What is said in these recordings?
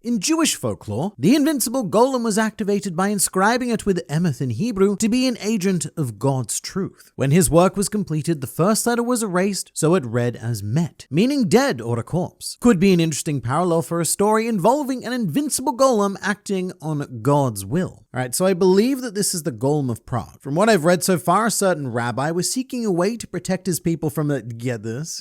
In Jewish folklore, the invincible golem was activated by inscribing it with Emth in Hebrew to be an agent of God's truth. When his work was completed, the first letter was erased, so it read as Met, meaning dead or a corpse. Could be an interesting parallel for a story involving an invincible golem acting on God's will. Alright, so I believe that this is the Golem of Prague. From what I've read so far, a certain rabbi was seeking a way to protect his people from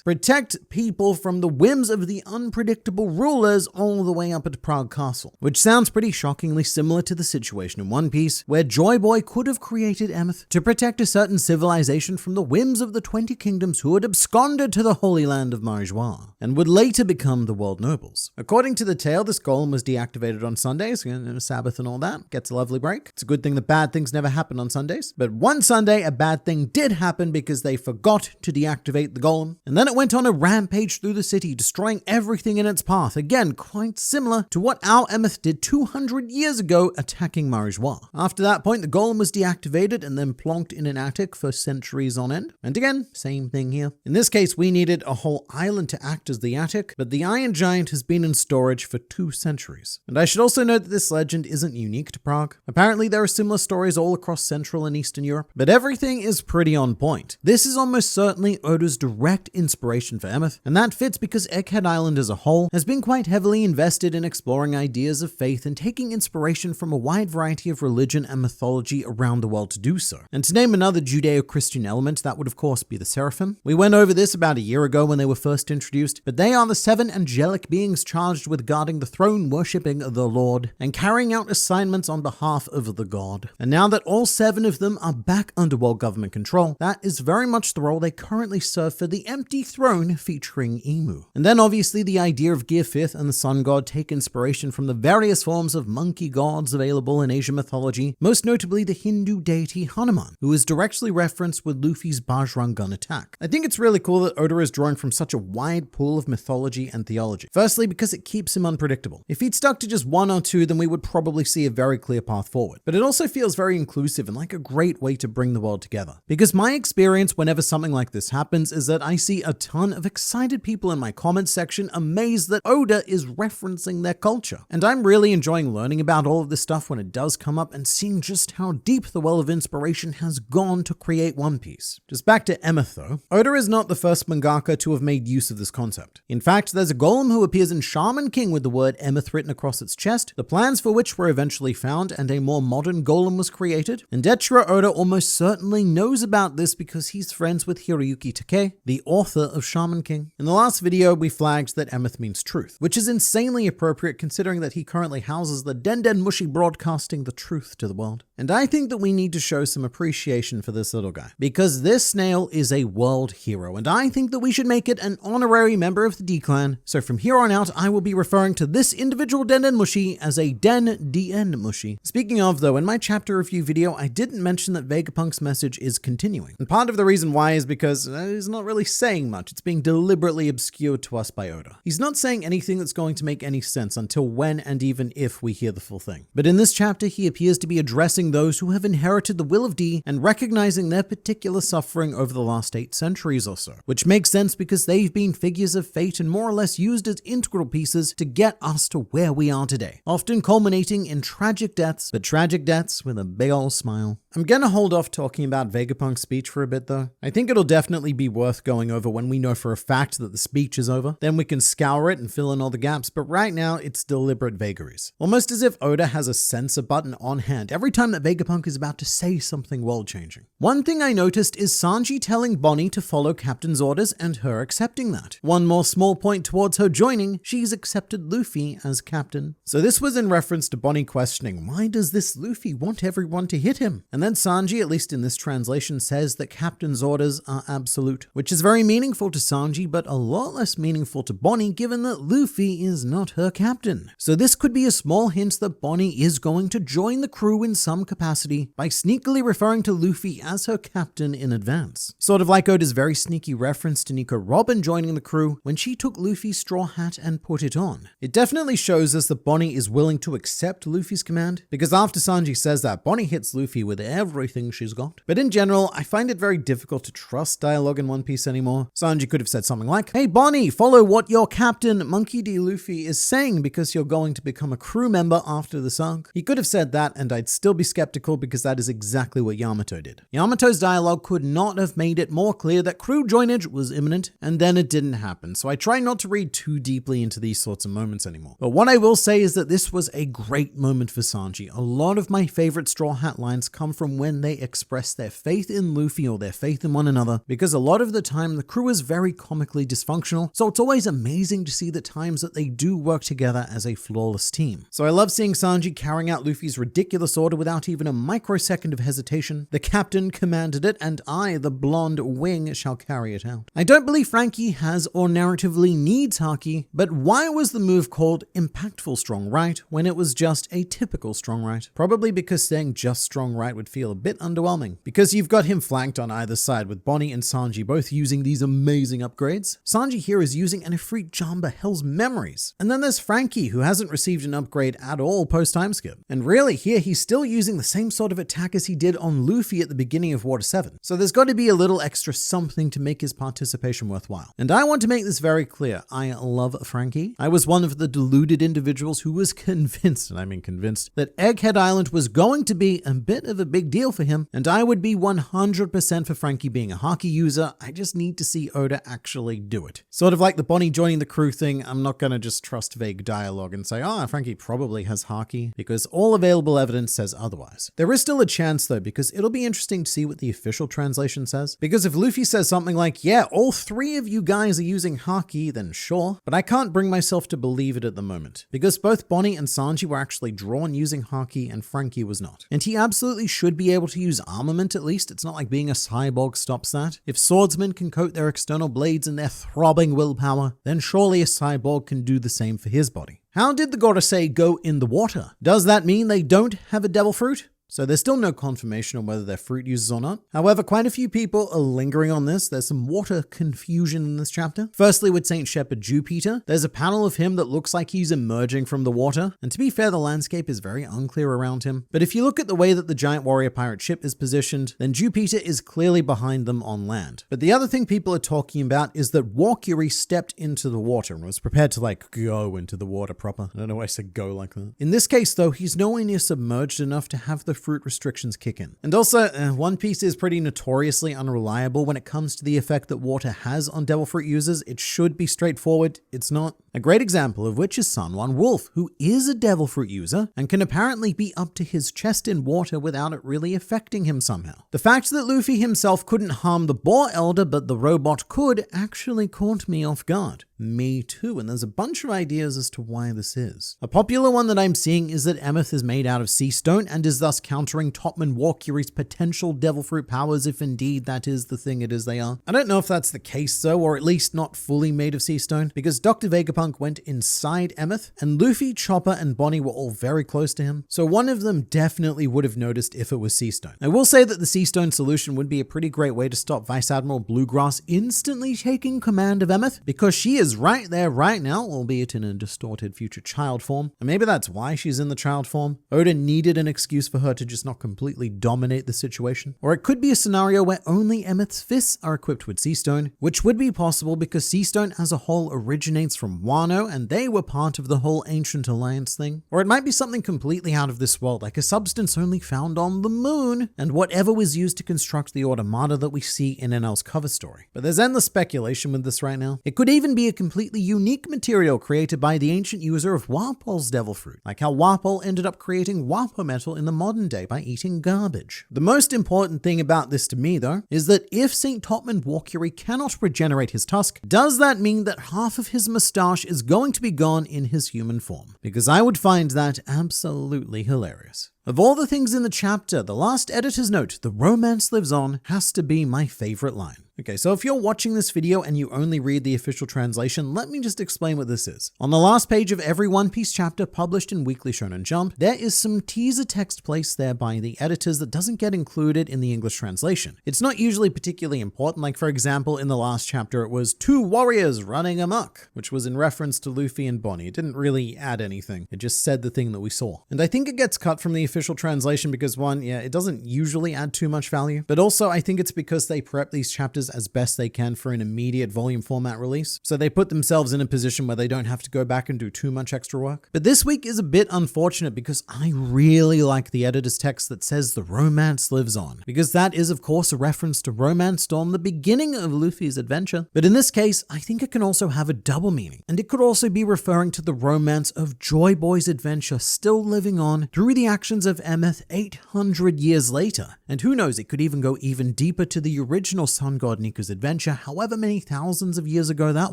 protect people from the whims of the unpredictable rulers all the way up at Prague Castle. Which sounds pretty shockingly similar to the situation in One Piece, where Joyboy could have created Emth to protect a certain civilization from the whims of the 20 kingdoms who had absconded to the holy land of Marijois, and would later become the world nobles. According to the tale, this golem was deactivated on Sundays, Sabbath and all that, gets a lovely break. It's a good thing that bad things never happen on Sundays. But one Sunday, a bad thing did happen because they forgot to deactivate the golem. And then it went on a rampage through the city, destroying everything in its path. Again, quite similar to what our Emth did 200 years ago, attacking Marijois. After that point, the golem was deactivated and then plonked in an attic for centuries on end. And again, same thing here. In this case, we needed a whole island to act as the attic, but the Iron Giant has been in storage for 2 centuries. And I should also note that this legend isn't unique to Prague. Apparently, there are similar stories all across Central and Eastern Europe, but everything is pretty on point. This is almost certainly Oda's direct inspiration for Emth, and that fits because Egghead Island as a whole has been quite heavily invested in exploring ideas of faith and taking inspiration from a wide variety of religion and mythology around the world to do so. And to name another Judeo-Christian element, that would of course be the Seraphim. We went over this about a year ago when they were first introduced, but they are the 7 angelic beings charged with guarding the throne, worshipping the Lord, and carrying out assignments on behalf of the god. And now that all 7 of them are back under world government control, that is very much the role they currently serve for the empty throne featuring Emu. And then obviously the idea of Gear 5th and the sun god take inspiration from the various forms of monkey gods available in Asian mythology, most notably the Hindu deity Hanuman, who is directly referenced with Luffy's Bajrang gun attack. I think it's really cool that Oda is drawing from such a wide pool of mythology and theology. Firstly, because it keeps him unpredictable. If he'd stuck to just 1 or 2, then we would probably see a very clear path forward. But it also feels very inclusive and like a great way to bring the world together. Because my experience whenever something like this happens is that I see a ton of excited people in my comments section amazed that Oda is referencing their culture. And I'm really enjoying learning about all of this stuff when it does come up and seeing just how deep the well of inspiration has gone to create One Piece. Just back to Emth though, Oda is not the first mangaka to have made use of this concept. In fact, there's a golem who appears in Shaman King with the word Emth written across its chest, the plans for which were eventually found and a more modern golem was created. And Eiichiro Oda almost certainly knows about this because he's friends with Hiroyuki Takei, the author of Shaman King. In the last video, we flagged that Emth means truth, which is insanely appropriate considering that he currently houses the Den Mushi broadcasting the truth to the world. And I think that we need to show some appreciation for this little guy, because this snail is a world hero, and I think that we should make it an honorary member of the D-Clan. So from here on out, I will be referring to this individual Den Mushi as a DN Mushi. Speaking of though, in my chapter review video, I didn't mention that Vegapunk's message is continuing. And part of the reason why is because he's not really saying much. It's being deliberately obscured to us by Oda. He's not saying anything that's going to make any sense until when and even if we hear the full thing. But in this chapter, he appears to be addressing those who have inherited the will of D and recognizing their particular suffering over the last 8 centuries or so, which makes sense because they've been figures of fate and more or less used as integral pieces to get us to where we are today, often culminating in tragic deaths, but tragic deaths with a big ol' smile. I'm gonna hold off talking about Vegapunk's speech for a bit though. I think it'll definitely be worth going over when we know for a fact that the speech is over. Then we can scour it and fill in all the gaps, but right now it's deliberate vagaries. Almost as if Oda has a censor button on hand every time that Vegapunk is about to say something world-changing. One thing I noticed is Sanji telling Bonnie to follow Captain's orders and her accepting that. One more small point towards her joining, she's accepted Luffy as captain. So this was in reference to Bonnie questioning, why does this Luffy want everyone to hit him? And then Sanji, at least in this translation, says that Captain's orders are absolute, which is very meaningful to Sanji, but a lot less meaningful to Bonnie given that Luffy is not her captain. So this could be a small hint that Bonnie is going to join the crew in some capacity by sneakily referring to Luffy as her captain in advance. Sort of like Oda's very sneaky reference to Nico Robin joining the crew when she took Luffy's straw hat and put it on. It definitely shows us that Bonnie is willing to accept Luffy's command, because after Sanji says that, Bonnie hits Luffy with everything she's got. But in general, I find it very difficult to trust dialogue in One Piece anymore. Sanji could have said something like, "Hey Bonnie, follow what your captain, Monkey D. Luffy, is saying because you're going to become a crew member after this arc." He could have said that and I'd still be skeptical because that is exactly what Yamato did. Yamato's dialogue could not have made it more clear that crew joinage was imminent, and then it didn't happen, so I try not to read too deeply into these sorts of moments anymore. But what I will say is that this was a great moment for Sanji. A lot of my favorite Straw Hat lines come from when they express their faith in Luffy or their faith in one another, because a lot of the time the crew is very comically dysfunctional, so it's always amazing to see the times that they do work together as a flawless team. So I love seeing Sanji carrying out Luffy's ridiculous order without even a microsecond of hesitation. The captain commanded it, and I, the blonde wing, shall carry it out. I don't believe Frankie has or narratively needs haki, but why was the move called impactful strong right when it was just a typical strong right? Probably because saying just strong right would feel a bit underwhelming, because you've got him flanked on either side with Bonnie and Sanji both using these amazing upgrades. Sanji here is using an Ifrit Jamba Hell's memories. And then there's Frankie, who hasn't received an upgrade at all post time skip. And really here he's still using the same sort of attack as he did on Luffy at the beginning of Water 7. So there's got to be a little extra something to make his participation worthwhile. And I want to make this very clear. I love Frankie. I was one of the deluded individuals who was convinced, and I mean convinced, that Egghead Island was going to be a bit of a big deal for him, and I would be 100% for Frankie being a haki user. I just need to see Oda actually do it. Sort of like the Bonnie joining the crew thing, I'm not going to just trust vague dialogue and say, Frankie probably has haki, because all available evidence says otherwise. There is still a chance though, because it'll be interesting to see what the official translation says. Because if Luffy says something like, yeah, all three of you guys are using haki, then sure, but I can't bring myself to believe it at the moment, because both Bonnie and Sanji were actually drawn using haki and Frankie was not. And he absolutely should be able to use armament at least. It's not like being a cyborg stops that. If swordsmen can coat their external blades in their throbbing willpower, then surely a cyborg can do the same for his body. How did the Gorosei go in the water? Does that mean they don't have a devil fruit? So there's still no confirmation on whether they're fruit users or not. However, quite a few people are lingering on this. There's some water confusion in this chapter. Firstly, with Saint Shepherd Jupiter, there's a panel of him that looks like he's emerging from the water. And to be fair, the landscape is very unclear around him. But if you look at the way that the giant warrior pirate ship is positioned, then Jupiter is clearly behind them on land. But the other thing people are talking about is that Walkuri stepped into the water and was prepared to go into the water proper. I don't know why I said go like that. In this case though, he's nowhere near submerged enough to have the fruit restrictions kick in. And also, One Piece is pretty notoriously unreliable when it comes to the effect that water has on devil fruit users. It should be straightforward. It's not. A great example of which is Sanwan Wolf, who is a devil fruit user and can apparently be up to his chest in water without it really affecting him somehow. The fact that Luffy himself couldn't harm the Boar Elder but the robot could actually caught me off guard. Me too, and there's a bunch of ideas as to why this is. A popular one that I'm seeing is that Emth is made out of sea stone and is thus countering Topman Walkuri's potential devil fruit powers if indeed that is the thing it is they are. I don't know if that's the case though, or at least not fully made of sea stone, because Dr. Vegapunk went inside Emth, and Luffy, Chopper, and Bonnie were all very close to him, so one of them definitely would have noticed if it was sea stone. I will say that the sea stone solution would be a pretty great way to stop Vice Admiral Bluegrass instantly taking command of Emth, because she is right there right now, albeit in a distorted future child form. And maybe that's why she's in the child form. Oda needed an excuse for her to just not completely dominate the situation. Or it could be a scenario where only Emeth's fists are equipped with sea stone, which would be possible because sea stone as a whole originates from Wano and they were part of the whole Ancient Alliance thing. Or it might be something completely out of this world, like a substance only found on the moon, and whatever was used to construct the automata that we see in NL's cover story. But there's endless speculation with this right now. It could even be a completely unique material created by the ancient user of Warpol's devil fruit, like how Warpol ended up creating Warpo metal in the modern day by eating garbage. The most important thing about this to me though, is that if St. Topman Walkuri cannot regenerate his tusk, does that mean that half of his mustache is going to be gone in his human form? Because I would find that absolutely hilarious. Of all the things in the chapter, the last editor's note, "The romance lives on," has to be my favorite line. Okay, so if you're watching this video and you only read the official translation, let me just explain what this is. On the last page of every One Piece chapter published in Weekly Shonen Jump, there is some teaser text placed there by the editors that doesn't get included in the English translation. It's not usually particularly important, like for example, in the last chapter it was 2 warriors running amok, which was in reference to Luffy and Bonnie. It didn't really add anything, it just said the thing that we saw. And I think it gets cut from the official translation because one, yeah, it doesn't usually add too much value, but also I think it's because they prep these chapters as best they can for an immediate volume format release. So they put themselves in a position where they don't have to go back and do too much extra work. But this week is a bit unfortunate because I really like the editor's text that says the romance lives on, because that is of course a reference to Romance Storm, the beginning of Luffy's adventure. But in this case, I think it can also have a double meaning, and it could also be referring to the romance of Joyboy's adventure still living on through the actions of Emth 800 years later. And who knows, it could even go even deeper to the original Sun God Niku's adventure, however many thousands of years ago that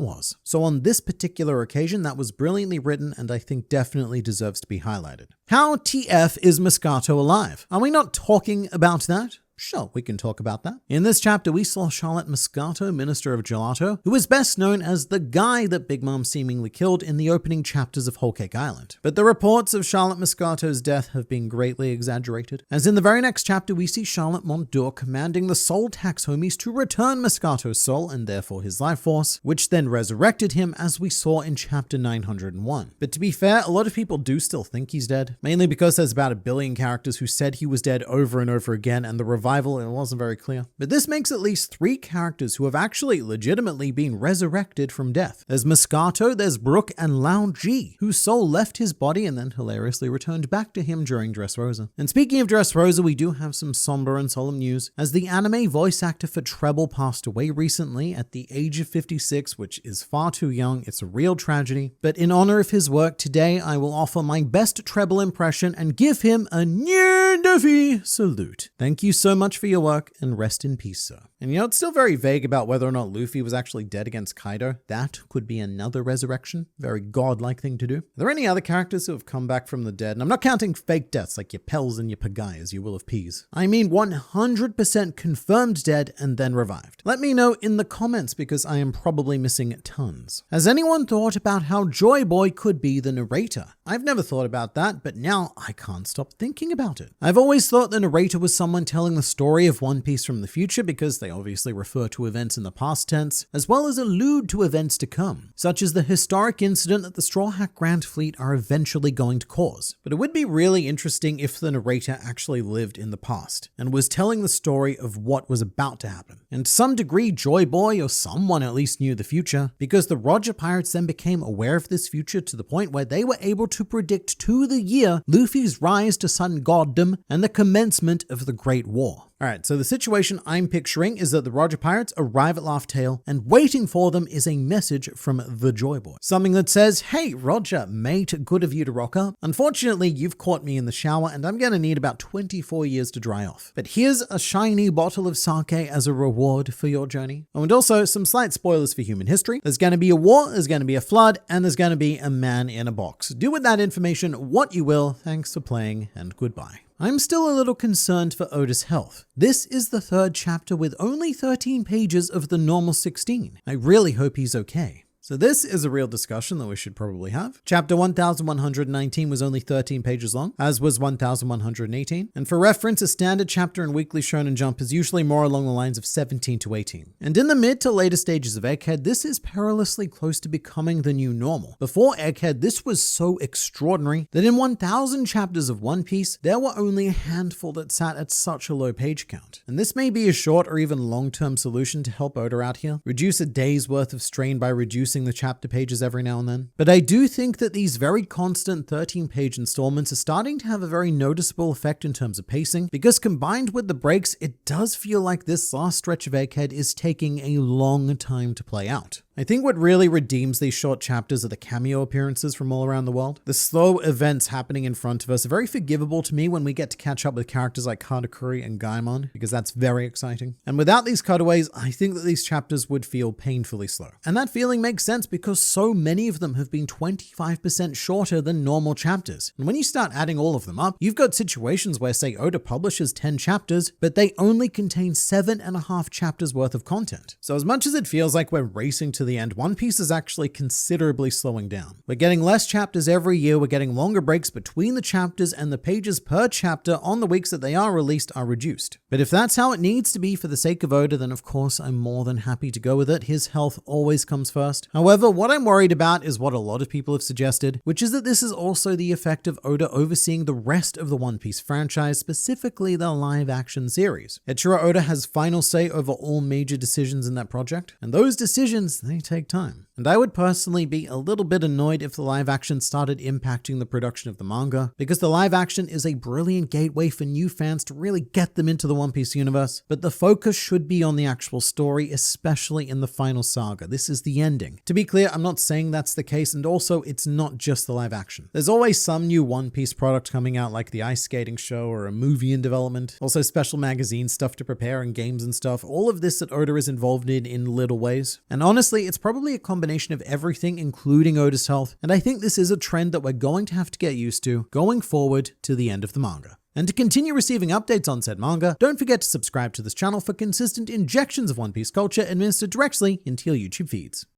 was. So on this particular occasion, that was brilliantly written and I think definitely deserves to be highlighted. How TF is Moscato alive? Are we not talking about that? Sure, we can talk about that. In this chapter, we saw Charlotte Moscato, Minister of Gelato, who is best known as the guy that Big Mom seemingly killed in the opening chapters of Whole Cake Island. But the reports of Charlotte Moscato's death have been greatly exaggerated, as in the very next chapter, we see Charlotte Montour commanding the Soul Tax homies to return Moscato's soul and therefore his life force, which then resurrected him as we saw in chapter 901. But to be fair, a lot of people do still think he's dead, mainly because there's about 1 billion characters who said he was dead over and over again, and the revival, it wasn't very clear. But this makes at least 3 characters who have actually legitimately been resurrected from death. There's Moscato, there's Brook, and Lao Ji, whose soul left his body and then hilariously returned back to him during Dressrosa. And speaking of Dressrosa, we do have some somber and solemn news, as the anime voice actor for Treble passed away recently at the age of 56, which is far too young. It's a real tragedy. But in honor of his work today, I will offer my best Treble impression and give him a near Duffy salute. Thank you so much for your work and rest in peace, sir. And you know, it's still very vague about whether or not Luffy was actually dead against Kaido. That could be another resurrection. Very godlike thing to do. Are there any other characters who have come back from the dead? And I'm not counting fake deaths like your Pels and your Pagayas, you will of peas. I mean 100% confirmed dead and then revived. Let me know in the comments because I am probably missing tons. Has anyone thought about how Joyboy could be the narrator? I've never thought about that, but now I can't stop thinking about it. I've always thought the narrator was someone telling the story of One Piece from the future because they obviously refer to events in the past tense, as well as allude to events to come, such as the historic incident that the Straw Hat Grand Fleet are eventually going to cause. But it would be really interesting if the narrator actually lived in the past and was telling the story of what was about to happen. And to some degree, Joyboy or someone at least knew the future, because the Roger Pirates then became aware of this future to the point where they were able to predict to the year Luffy's rise to Sun Goddom and the commencement of the Great War. Alright, so the situation I'm picturing is that the Roger Pirates arrive at Laugh Tale, and waiting for them is a message from the Joyboy. Something that says, "Hey Roger, mate, good of you to rock up. Unfortunately, you've caught me in the shower and I'm gonna need about 24 years to dry off. But here's a shiny bottle of sake as a reward for your journey." Oh, and also some slight spoilers for human history. There's gonna be a war, there's gonna be a flood, and there's gonna be a man in a box. Do with that information what you will. Thanks for playing and goodbye. I'm still a little concerned for Odas' health. This is the 3rd chapter with only 13 pages of the normal 16. I really hope he's okay. So this is a real discussion that we should probably have. Chapter 1119 was only 13 pages long, as was 1118. And for reference, a standard chapter in Weekly Shonen Jump is usually more along the lines of 17 to 18. And in the mid to later stages of Egghead, this is perilously close to becoming the new normal. Before Egghead, this was so extraordinary that in 1000 chapters of One Piece, there were only a handful that sat at such a low page count. And this may be a short or even long-term solution to help Oda out here. Reduce a day's worth of strain by reducing the chapter pages every now and then. But I do think that these very constant 13-page installments are starting to have a very noticeable effect in terms of pacing, because combined with the breaks, it does feel like this last stretch of Egghead is taking a long time to play out. I think what really redeems these short chapters are the cameo appearances from all around the world. The slow events happening in front of us are very forgivable to me when we get to catch up with characters like Katakuri and Gaimon, because that's very exciting. And without these cutaways, I think that these chapters would feel painfully slow. And that feeling makes sense because so many of them have been 25% shorter than normal chapters. And when you start adding all of them up, you've got situations where, say, Oda publishes 10 chapters, but they only contain 7.5 chapters worth of content. So as much as it feels like we're racing to the end, One Piece is actually considerably slowing down. We're getting less chapters every year, we're getting longer breaks between the chapters, and the pages per chapter on the weeks that they are released are reduced. But if that's how it needs to be for the sake of Oda, then of course I'm more than happy to go with it. His health always comes first. However, what I'm worried about is what a lot of people have suggested, which is that this is also the effect of Oda overseeing the rest of the One Piece franchise, specifically the live action series. Eiichiro Oda has final say over all major decisions in that project, and those decisions, they take time. And I would personally be a little bit annoyed if the live action started impacting the production of the manga, because the live action is a brilliant gateway for new fans to really get them into the One Piece universe, but the focus should be on the actual story, especially in the final saga. This is the ending. To be clear, I'm not saying that's the case, and also it's not just the live action. There's always some new One Piece product coming out, like the ice skating show or a movie in development, also special magazine stuff to prepare and games and stuff. All of this that Oda is involved in little ways. And honestly, it's probably a combination of everything, including Oda's health, and I think this is a trend that we're going to have to get used to going forward to the end of the manga. And to continue receiving updates on said manga, don't forget to subscribe to this channel for consistent injections of One Piece culture administered directly into your YouTube feeds.